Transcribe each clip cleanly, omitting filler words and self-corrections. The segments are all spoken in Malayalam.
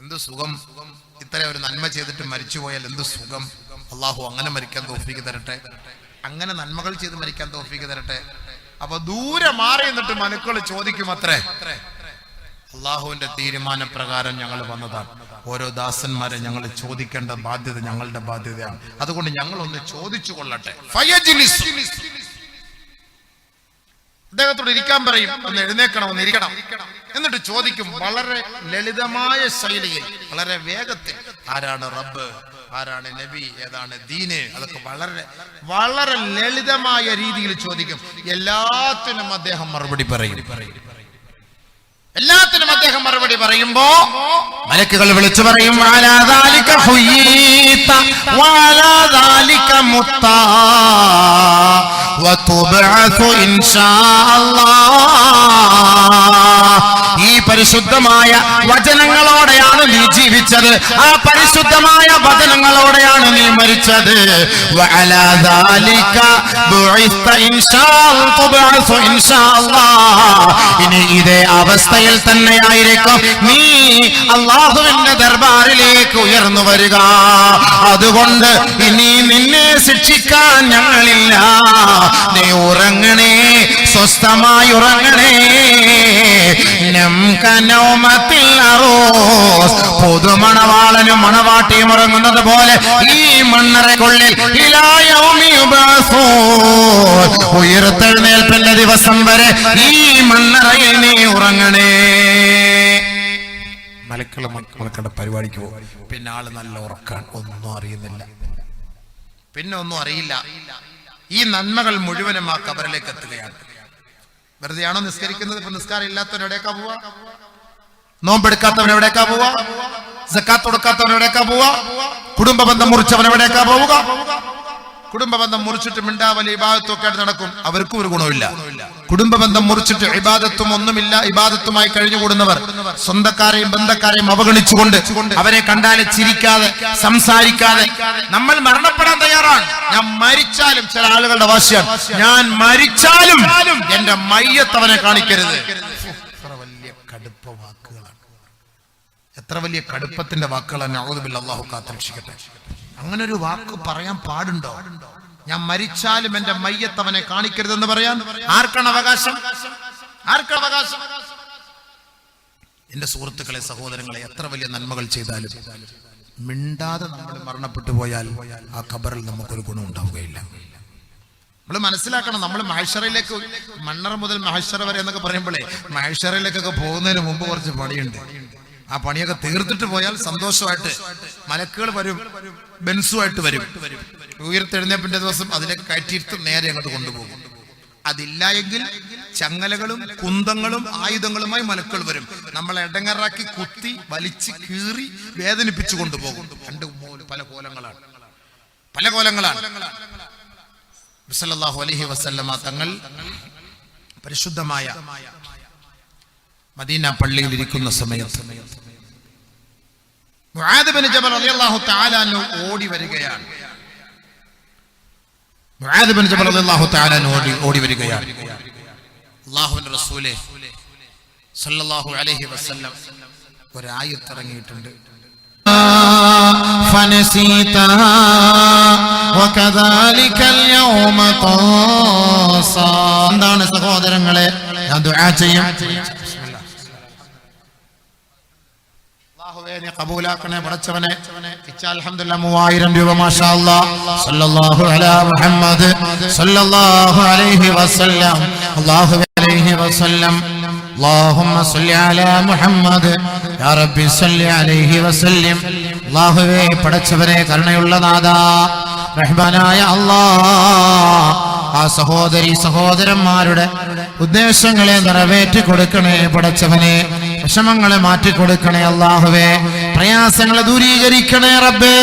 എന്ത് സുഖം, ഇത്ര ഒരു നന്മ ചെയ്തിട്ട് മരിച്ചുപോയാൽ എന്ത് സുഖം. അള്ളാഹു അങ്ങനെ മരിക്കാൻ തൗഫീഖ് തരട്ടെ, അങ്ങനെ നന്മകൾ ചെയ്ത് മരിക്കാൻ തൗഫീഖ് തരട്ടെ. അപ്പൊ ദൂരെ മാറി നിന്നിട്ട് മലക്കുകൾ ചോദിക്കും അത്രേ. അള്ളാഹുവിന്റെ തീരുമാനപ്രകാരം ഞങ്ങൾ വന്നതാണ്. ഓരോ ദാസന്മാരെ ഞങ്ങൾ ചോദിക്കേണ്ട ബാധ്യത ഞങ്ങളുടെ ബാധ്യതയാണ്. അതുകൊണ്ട് ഞങ്ങൾ ഒന്ന് ചോദിച്ചു കൊള്ളട്ടെ. അദ്ദേഹത്തോട് ഇരിക്കാൻ പറയും. ഒന്ന് എഴുന്നേക്കണം, ഒന്ന് ഇരിക്കണം. എന്നിട്ട് ചോദിക്കും വളരെ ലളിതമായ ശൈലിയിൽ, വളരെ വേഗത്തിൽ. ആരാണ് റബ്ബ്, ആരാണ് നബി, ഏതാണ് ദീന്, അതൊക്കെ വളരെ വളരെ ലളിതമായ രീതിയിൽ ചോദിക്കും. എല്ലാത്തിനും അദ്ദേഹം മറുപടി പറയും. എല്ലാത്തിനും അദ്ദേഹം മറുപടി പറയുമ്പോ മലക്കുകൾ വിളിച്ചു പറയും, ഈ പരിശുദ്ധമായ വചനങ്ങളോടെയാണ് നീ ജീവിച്ചത്, ആ പരിശുദ്ധമായ വചനങ്ങളോടെയാണ് നീ മരിച്ചത്. ഇനി ഇതേ അവസ്ഥയിൽ തന്നെയായിരിക്കും നീ അള്ളാഹുവിന്റെ ദർബാറിലേക്ക് ഉയർന്നു വരിക. അതുകൊണ്ട് ഇനി നിന്നെ ശിക്ഷിക്കാൻ ഞങ്ങളില്ല. നീ ഉറങ്ങണേ, സ്വസ്ഥമായി ഉറങ്ങണേ. പുതുമണവാളനും മണവാട്ടിയും ഉറങ്ങുന്നത് പോലെ ഈ മണ്ണറയ്ക്കുള്ളിൽ ഉയർത്തെഴുന്നേൽപ്പിന്റെ ദിവസം വരെ ഈ മണ്ണറയിൽ നീ ഉറങ്ങണേ. മലക്കളുടെ പരിപാടിക്ക് പോകും. പിന്നെ ആള് നല്ല ഉറക്കാൻ, ഒന്നും അറിയുന്നില്ല, പിന്നെ ഒന്നും അറിയില്ല. ഈ നന്മകൾ മുഴുവനും ആ ഖബറിലേക്ക് എത്തുകയാണ്. വെറുതെയാണോ നിസ്കരിക്കുന്നത്? ഇപ്പൊ നിസ്കാരം ഇല്ലാത്തവൻ എവിടേക്കാ പോവാ? നോമ്പെടുക്കാത്തവൻ എവിടേക്കാ പോവാ? സക്കാത്ത് കൊടുക്കാത്തവൻ എവിടേക്കാ പോവാ? കുടുംബ ബന്ധം മുറിച്ചവൻ എവിടേക്കാ പോവുക? കുടുംബ ബന്ധം മുറിച്ചിട്ട് മിണ്ടാവലി ഇബാദത്തും ഒക്കെ ആയിട്ട് നടക്കും, അവർക്കും ഒരു ഗുണമില്ല. കുടുംബ ബന്ധം മുറിച്ചിട്ട് ഇബാദത്തും ഒന്നുമില്ല, ഇബാദത്തുമായി കഴിഞ്ഞുകൂടുന്നവർ സ്വന്തക്കാരെയും ബന്ധക്കാരെയും അവഗണിച്ചുകൊണ്ട്, അവരെ കണ്ടാലെ ചിരിക്കാതെ സംസാരിക്കാതെ, നമ്മൾ മരണപ്പെടാൻ തയ്യാറാണ്. ഞാൻ മരിച്ചാലും, ചില ആളുകളുടെ വാശിയാണ്, ഞാൻ മരിച്ചാലും എന്റെ മയ്യത്തവനെ കാണിക്കരുത്. എത്ര വലിയ കടുപ്പ വാക്കുകളാണ്, എത്ര വലിയ കടുപ്പത്തിന്റെ വാക്കുകളാണ്. നഊദു ബില്ലാഹി, അല്ലാഹു കാത്തുരക്ഷിക്കട്ടെ. അങ്ങനെ ഒരു വാക്ക് പറയാൻ പാടുണ്ടോ? ഞാൻ മരിച്ചാലും എന്റെ മയ്യത്തവനെ കാണിക്കരുതെന്ന് പറയാൻ ആർക്കാണ് അവകാശം? ആർക്കാണ് അവകാശം? എന്റെ സുഹൃത്തുക്കളെ, സഹോദരങ്ങളെ, എത്ര വലിയ നന്മകൾ ചെയ്താലും മിണ്ടാതെ നമ്മൾ മരണപ്പെട്ടു പോയാൽ ആ ഖബറിൽ നമുക്കൊരു ഗുണം ഉണ്ടാവുകയില്ല. നമ്മൾ മനസ്സിലാക്കണം, നമ്മൾ മഹ്ശറയിലേക്ക്, മണ്ണറ മുതൽ മഹ്ശറ വരെ എന്നൊക്കെ പറയുമ്പോഴേ, മഹ്ശറയിലേക്കൊക്കെ പോകുന്നതിന് മുമ്പ് കുറച്ച് പണിയുണ്ട്. ആ പണിയൊക്കെ തീർത്തിട്ട് പോയാൽ സന്തോഷമായിട്ട് മലക്കുകൾ വരും, ബെൻസുമായിട്ട് വരും. ഉയർത്തെഴുന്നേപ്പിന്റെ ദിവസം അതിലേക്ക് കയറ്റിയിട്ട് നേരെ അങ്ങോട്ട് കൊണ്ടുപോകും. അതില്ല എങ്കിൽ ചങ്ങലകളും കുന്തങ്ങളും ആയുധങ്ങളുമായി മലക്കുകൾ വരും. നമ്മളെ ഇടങ്ങറാക്കി കുത്തി വലിച്ച് കീറി വേദനിപ്പിച്ചു കൊണ്ടുപോകും. രണ്ട് പല കോലങ്ങളാണ്, പല കോലങ്ങളാണ്. സല്ലല്ലാഹു അലൈഹി വസല്ലമ തങ്ങൾ പരിശുദ്ധമായ മദീന പള്ളിയിൽ ഇരിക്കുന്ന സമയത്ത് മുആദ് ബിൻ ജബൽ റളിയല്ലാഹു തആല അൻഹു ഓടി വരികയാണ്. മുആദ് ബിൻ ജബൽ റളിയല്ലാഹു തആല അൻഹു ഓടി വരികയാണ്. അല്ലാഹുവിന്റെ റസൂലേ സല്ലല്ലാഹു അലൈഹി വസല്ലം ഒരു ആയത്ത് ഇറങ്ങിയിട്ടുണ്ട്. ഫനസീതാ വകദാലിക അൽയൗമ തൻസാ. എന്താണ് സഹോദരങ്ങളെ, ഞാൻ ദുആ ചെയ്യാം. അല്ലാഹുവേ, നീ ഖബൂലാക്കണേ പടച്ചവനെ. അൽഹംദുലില്ലാഹ് 3000 രൂപ മാഷാ അല്ലാഹ്. സല്ലല്ലാഹു അലാ മുഹമ്മദ് സല്ലല്ലാഹു അലൈഹി വസല്ലം. അല്ലാഹു അലൈഹി വസല്ലം. اللهم صل على محمد يا ربي صل عليه وسلم. അല്ലാഹുവേ, പടച്ചവനെ, കരുണയുള്ള നാഥാ, റഹ്മാനായ അല്ലാഹ്, ആ സഹോദരി സഹോദരന്മാരുടെ ഉദ്ദേശങ്ങളെ നിറവേറ്റി കൊടുക്കണേ പടച്ചവനെ. വിഷമങ്ങളെ മാറ്റിക്കൊടുക്കണേ അല്ലാഹുവേ. പ്രയാസങ്ങളെ ദൂരീകരിക്കണേ റബ്ബേ.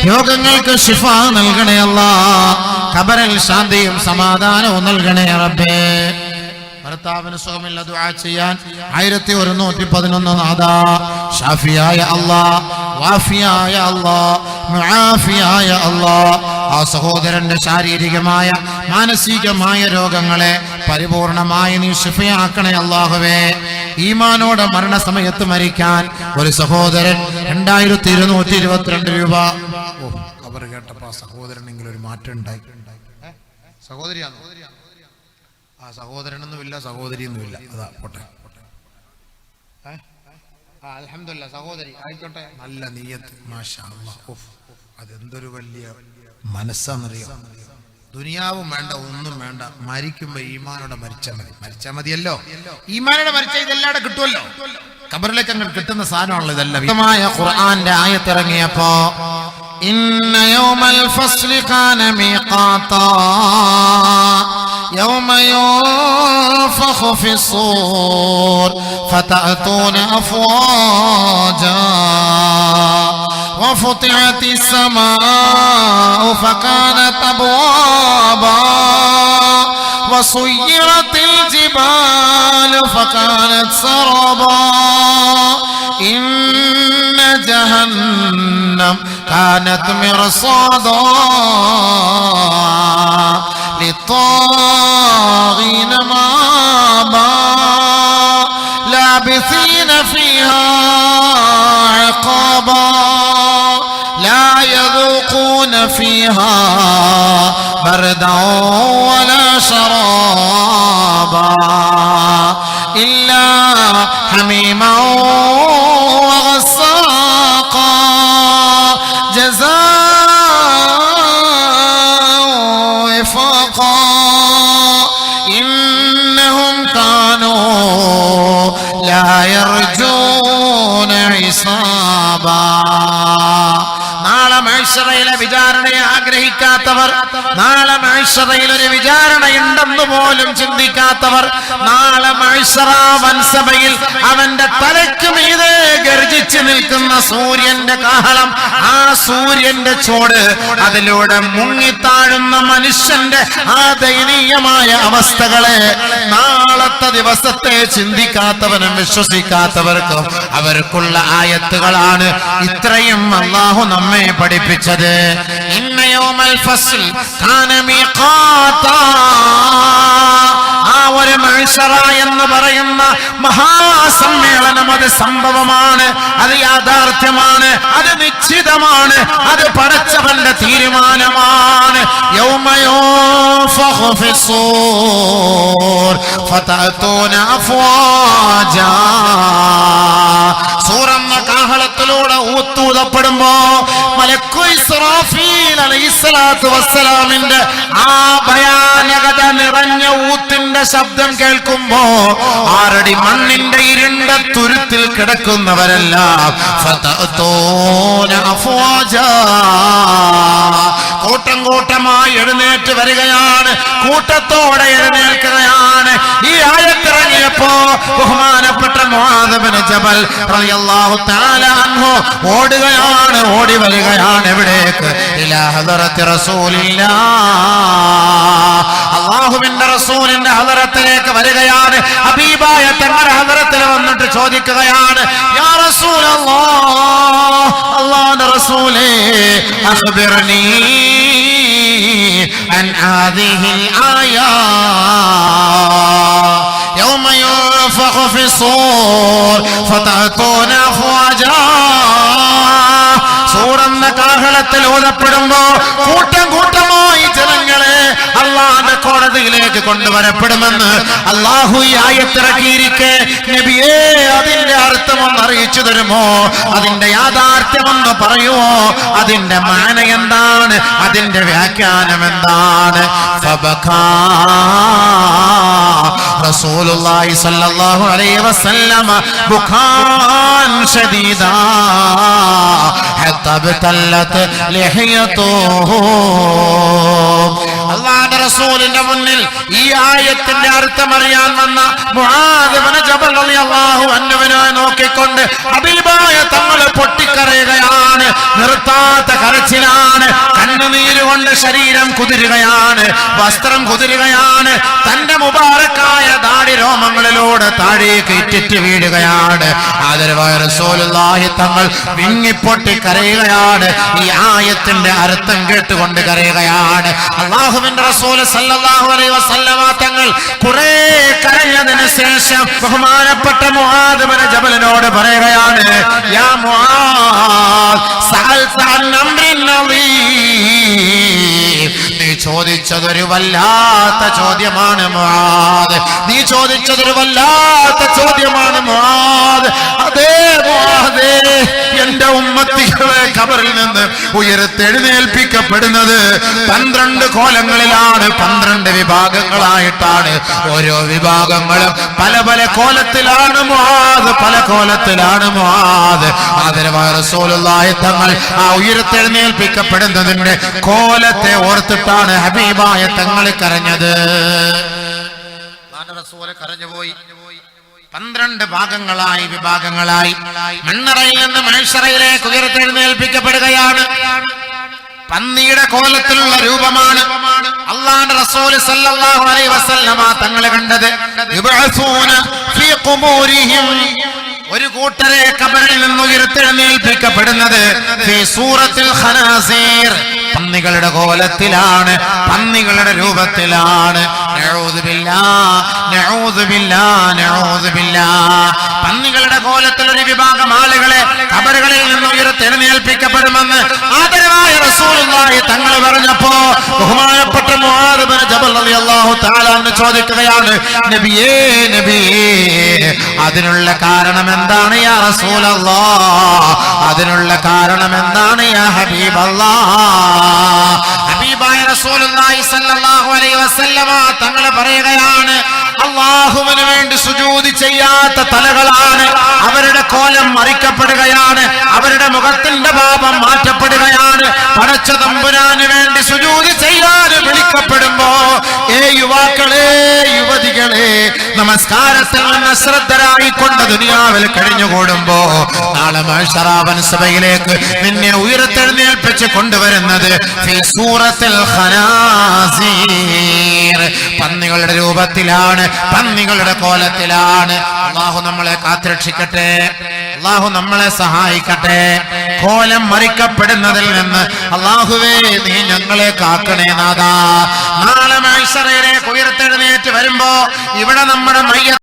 രോഗങ്ങൾക്ക് ശിഫ നൽകണേ അല്ലാഹ്. ഖബറിൽ ശാന്തിയും സമാധാനവും നൽകണേ റബ്ബേ. ഭർത്താവിന് സുഖമില്ല, ദുആ ചെയ്യാൻ 1111 നാദാ. ഷാഫിയായ അല്ലാഹ്, വാഫിയായ അല്ലാഹ്, മുആഫിയായ അല്ലാഹ്, ആ സഹോദരന്റെ ശാരീരികമായ മാനസികമായ രോഗങ്ങളെ പരിപൂർണമായി നീ ശിഫയാക്കണേ അല്ലാഹുവേ. ഈമാനോടെ മരണസമയത്ത് മരിക്കാൻ ഒരു സഹോദരൻ 2222 രൂപ. ഖബർ കേട്ടപ്പോ സഹോദരനെങ്കിലും ഒരു മാറ്റം ഉണ്ടായി. സഹോദരിയാണോ? ആ സഹോദരനൊന്നുമില്ല, സഹോദരിയൊന്നുമില്ല. അതാ പോട്ടെ. അൽഹംദുലില്ലാ സഹോദരി ആയിക്കോട്ടെ. നല്ല നിയ്യത്ത്, മാഷാ അല്ലാഹ്. അതെന്തൊരു വലിയ മനസ്സാന്നറിയോ. ദുനിയാവും വേണ്ട, ഒന്നും വേണ്ട, മരിക്കുമ്പോ ഈമാനോടെ മരിച്ചാൽ മതിയല്ലോ. ഈമാനോടെ മരിച്ചാൽ ഇതെല്ലാടെ കിട്ടുമല്ലോ. ഖബറിലേക്ക് അങ്ങ് കിട്ടുന്ന സാധനമാണല്ലോ ഇതെല്ലാം. വ്യക്തമായ ഖുർആന്റെ ആയത്ത് ഇറങ്ങിയപ്പോ ഇന്ന യൗമൽ ഫസ്ലി കാന മീഖാതാ യൗമ യുൻഫഖു ഫിസ്സൂർ ഫതഅതൂന അഫ്വാജാ وفتحت السماء فكانت أبوابا وسيرت الجبال فكانت سرابا إن جهنم كانت مرصادا للطاغين مآبا لابثين فيها عقابا لا يذوقون فيها بردا ولا شرابا إلا حميما وغساقا جزاء وفاقا إنهم كانوا لا يرجون حسابا. നാളെ മഹ്ശറയിലെ വിചാരണയെ ആഗ്രഹിക്കാത്തവർ, നാളെ മഹ്ശറയിൽ ഒരു വിചാരണയുണ്ടെന്ന് പോലും ചിന്തിക്കാത്തവർ, നാളെ മഹ്ശറ വൻസഭയിൽ അവന്റെ തലയ്ക്ക് മീതെ ഗർജിച്ചു നിൽക്കുന്ന സൂര്യന്റെ കാഹളം, ആ സൂര്യന്റെ ചോട്, അതിലൂടെ മുങ്ങിത്താഴുന്ന മനുഷ്യന്റെ ആ ദയനീയമായ അവസ്ഥകളെ നാളത്തെ ദിവസത്തെ ചിന്തിക്കാത്തവനും വിശ്വസിക്കാത്തവർക്കും അവർക്കുള്ള ആയത്തുകളാണ് ഇത്രയും അല്ലാഹു നമ്മെ പഠിപ്പിച്ചത്. ഇന്ന യൗമൽ ഫസ്ൽ കാന മീഖാതാ. ആ ഒരു മഹ്ശറ എന്ന് പറയുന്ന മഹാസമ്മേളനം അത് സംഭവമാണ്, അത് യാഥാർത്ഥ്യമാണ്, അത് നിശ്ചിതമാണ്, അത് പടച്ചവന്റെ തീരുമാനമാണ്. യൗമ യുൻഫഖു ഫിസ്സൂർ ഫതഅതൂന അഫ്വാജാ. സൂറന്ന കാഹളത്തിലൂടെ ഊത്തൂതപ്പെടുമ്പോ മലക്കു ഇസ്രാഫീൽ അലൈഹിസ്സലാത്തു വസ്സലാമിന്റെ ആ ഭയാനകത നിറഞ്ഞ ഊത്തിന്റെ ശബ്ദം കേൾക്കുമ്പോ 6 അടി മണ്ണിന്റെ ഇരുണ്ട തുരുത്തിൽ കിടക്കുന്നവരെല്ലാം ഫതഅതൂന അഫ്വാജാ, കൂട്ടം കൂട്ടമായി എഴുന്നേറ്റ് വരികയാണ്, കൂട്ടത്തോടെ എഴുന്നേൽക്കുകയാണ്. ഈ ആയത്തിറങ്ങിയപ്പോ ബഹുമാനപ്പെട്ട മുആദ് ഇബ്നു ജബൽ റളിയല്ലാഹു തആല അൻഹു ഓടുകയാണ്, ഓടി വരികയാണ്. എവിടേക്ക്? ഇലാ ഹദറത്തി റസൂലില്ലാഹ്, അല്ലാഹുവിന്റെ റസൂലിന്റെ ഹദറത്തിലേക്ക് വരികയാണ്. ഹബീബായ തങ്ങളുടെ ഹദറത്തിൽ വന്നിട്ട് ചോദിക്കുകയാണ്, യാ റസൂലല്ലാഹ്, അല്ലാഹുവിന്റെ റസൂലേ, അഖ്ബിർനീ അൻ ഹാദിഹിൽ ആയാ യൗമ യുൻഫഖു ഫിസ്സൂർ ഫതഅതൂന അഫ്വാജാ. സൂറന്ന കാഹളത്തിൽ ഓതപ്പെടുമ്പോ കൂട്ടം കൂട്ടമായി ജനങ്ങളെ അള്ളാഹുവിന്റെ കോടതിയിലേക്ക് കൊണ്ടുവരപ്പെടുമെന്ന് അള്ളാഹു ഈ ആയത്തിറക്കിയിരിക്കെ നബിയേ, അതിന്റെ അർത്ഥമൊന്ന് അറിയിച്ചു തരുമോ? അതിന്റെ യാഥാർത്ഥ്യമൊന്ന് പറയുമോ? അതിന്റെ മാന എന്താണ്? അതിന്റെ വ്യാഖ്യാനം എന്താണ്? ഫബകാ റസൂലുള്ളാഹി സ്വല്ലല്ലാഹു അലൈഹി വസല്ലം ബുഖാൻ ശദീദാ ഹത്താ ബതല്ലത് ലഹിയതുഹു. അല്ലാഹുവിന്റെ റസൂലിന്റെ മുന്നിൽ ഈ ആയത്തിന്റെ അർത്ഥം അറിയാൻ വന്ന മുആദ് ഇബ്നു ജബൽ റളിയല്ലാഹു അൻഹുവിനെ നോക്കിക്കൊണ്ട് ഹബീബായ തങ്ങൾ പൊട്ടിക്കരയുകയാണ്. നിർത്താത്ത കരച്ചിലാണ്, കണ്ണുനീര് കൊണ്ട് ശരീരം കുതിരുകയാണ്, വസ്ത്രം കുതിരുകയാണ്, തന്റെ മുബാറക്കായ ദാടി രോമങ്ങളിലൂടെ താഴേക്ക് ഇറ്റിറ്റ് വീഴുകയാണ്. ആദരവായ റസൂലുള്ളാഹി തങ്ങൾ വിങ്ങിപ്പൊട്ടി കരയുകയാണ്. ഈ ആയത്തിന്റെ അർത്ഥം കേട്ടുകൊണ്ട് കരയുകയാണ്. അല്ലാഹുവിന്റെ റസൂൽ സല്ലല്ലാഹു അലൈഹി വസല്ലമ തങ്ങൾ കുറെ കരഞ്ഞതിന് ശേഷം ബഹുമാനപ്പെട്ട മുആദ് ഇബ്നു ജബലിനോട് പറയുകയാണ്, യാ മുആദ് സഅൽത അൻ അംറിൻ നളീം, നീ ചോദിച്ചതൊരു വല്ലാത്ത ചോദ്യമാണ് മുആദ്, നീ ചോദിച്ചതൊരു വല്ലാത്ത ചോദ്യമാണ് മുആദ്. അതേ മുആദേ, എന്റെ ഉമ്മത്തികളെ ഖബറിൽ നിന്ന് ഉയർത്തെഴുന്നേൽപ്പിക്കപ്പെടുന്നത് 12 കോലങ്ങളിലാണ്, 12 വിഭാഗങ്ങളായിട്ടാണ്. ഓരോ വിഭാഗങ്ങളും പല പല കോലത്തിലാണ് മുആദ്, പല കോലത്തിലാണ് മുആദ്. ആദരവായ റസൂലുള്ളാഹി തങ്ങൾ ആ ഉയർത്തെഴുന്നേൽപ്പിക്കപ്പെടുന്നതിന്റെ കോലത്തെ ഓർത്തിട്ടാണ് ഹബീബായ തങ്ങൾ കരഞ്ഞത്. റസൂൽ കരഞ്ഞുപോയി. 12 ഭാഗങ്ങളായി, വിഭാഗങ്ങളായി മണ്ണറയിൽ നിന്ന് മഹ്ശറയിലേക്ക് ഉയർത്തെഴുന്നേൽപ്പിക്കപ്പെടുകയാണ്. പന്നിയുടെ കോലത്തിലുള്ള രൂപമാണ് അല്ലാഹുവിന്റെ റസൂൽ സല്ലല്ലാഹു അലൈഹി വസല്ലമ തങ്ങൾ കണ്ടത്. യുബഅസൂന ഫീ ഖുബൂരിഹിം, ഒരു കൂട്ടരെ ഖബറിൽ നിന്ന് ഉയർത്തെഴുന്നേൽപ്പിക്കപ്പെടുന്നത് ഫീ സൂറത്തിൽ ഖനാസീർ, പന്നികളുടെ കോലത്തിലാണ്, പന്നികളുടെ രൂപത്തിലാണ്. നഊദു ബില്ലാഹ്, നഊദു ബില്ലാഹ്, നഊദു ബില്ലാഹ്. പന്നികളുടെ കോലത്തിൽ ഒരു വിഭാഗം ആളുകളെ ഖബറുകളിൽ നിന്ന് ഉയർത്തെഴുന്നേൽപ്പിക്കപ്പെടുമെന്ന് ആദരവായ റസൂലുള്ളാഹി തങ്ങൾ പറഞ്ഞപ്പോ ബഹുമാനപ്പെട്ട മുആദ് ഇബ്നു ജബൽ റളിയല്ലാഹു തആല അൻഹു ചോദിക്കുകയാണ്, നബിയേ, നബിയേ, അതിനുള്ള കാരണം എന്താണ് യാ റസൂലല്ലാഹ്? അതിനുള്ള കാരണം എന്താണ് യാ ഹബീബല്ലാഹ്? ഹബീബായ റസൂലുള്ളാഹി സ്വല്ലല്ലാഹു അലൈഹി വസല്ലമ തങ്ങൾ പറയുകയാണ്, അല്ലാഹുവിന് വേണ്ടി സുജൂദ് ചെയ്യാത്ത തലകളാണ്, അവരുടെ കോലം മറിക്കപ്പെടുകയാണ്, അവരുടെ മുഖത്തിന്റെ ഭാവം മാറ്റപ്പെടുകയാണ്. പടച്ച തമ്പുരാന് വേണ്ടി സുജൂദ് ചെയ്യാൻ വിളിക്കപ്പെടുമ്പോ, യുവാക്കളെ, യുവതികളെ, നമസ്കാരത്തിൽ നിന്ന് ശ്രദ്ധരായിക്കൊണ്ട് ദുനിയാവിൽ കഴിഞ്ഞുകൂടുമ്പോ നാളെ മഹ്ശറ സഭയിലേക്ക് നിന്നെ ഉയർത്തെഴുന്നേൽപ്പിച്ച് കൊണ്ടുവരുന്നത് ഫീ സൂറത്തിൽ ഖനാസീർ, പന്നികളുടെ രൂപത്തിലാണ്, പന്നികളുടെ കോലത്തിലാണ്. അല്ലാഹു നമ്മളെ കാത്തുരക്ഷിക്കട്ടെ, അല്ലാഹു നമ്മളെ സഹായിക്കട്ടെ. കോലം മറിക്കപ്പെടുന്നതിൽ നിന്ന് അല്ലാഹുവേ നീ ഞങ്ങളെ കാക്കണേ നാഥാ. നാളെ മഹ്ശറയിലേക്ക് ഉയർത്തെഴുന്നേറ്റ് വരുമ്പോ ഇവിടെ നമ്മുടെ